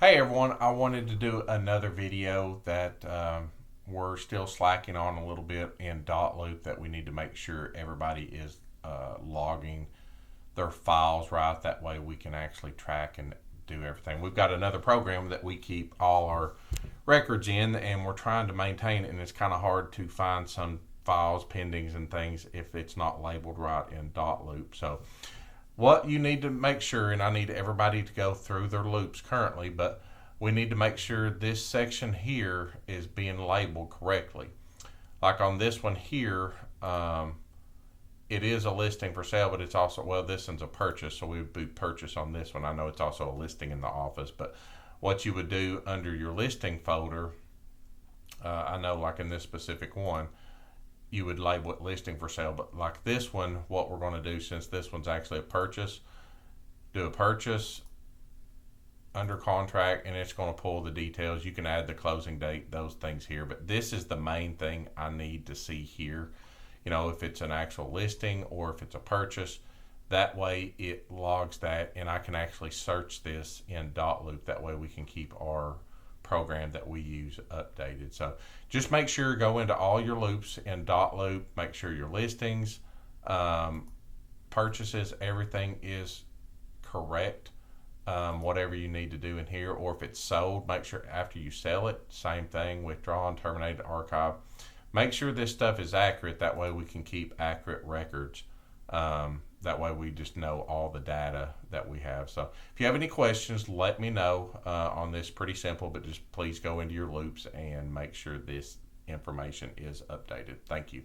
Hey everyone, I wanted to do another video that we're still slacking on a little bit in Dotloop that we need to make sure everybody is logging their files right. That way we can actually track and do everything. We've got another program that we keep all our records in and we're trying to maintain it, and it's kind of hard to find some files, pendings, and things if it's not labeled right in Dotloop. So what you need to make sure, and I need everybody to go through their loops currently, but we need to make sure this section here is being labeled correctly. Like on this one here, it is a listing for sale, but it's also, well, this one's a purchase, so we would do purchase on this one. I know it's also a listing in the office, but what you would do under your listing folder, I know like in this specific one, you would label it listing for sale. But like this one, what we're going to do, since this one's actually a purchase, do a purchase under contract, and it's going to pull the details. You can add the closing date, those things here, but this is the main thing I need to see here. You know, if it's an actual listing or if it's a purchase, that way it logs that, and I can actually search this in Dotloop. That way we can keep our program that we use updated. So just make sure, go into all your loops in Dotloop, make sure your listings, purchases, everything is correct. Whatever you need to do in here, or if it's sold, make sure after you sell it, same thing, withdrawn, terminated, archive. Make sure this stuff is accurate. That way we can keep accurate records. That way we just know all the data that we have. So if you have any questions, let me know on this. Pretty simple, but just please go into your loops and make sure this information is updated. Thank you.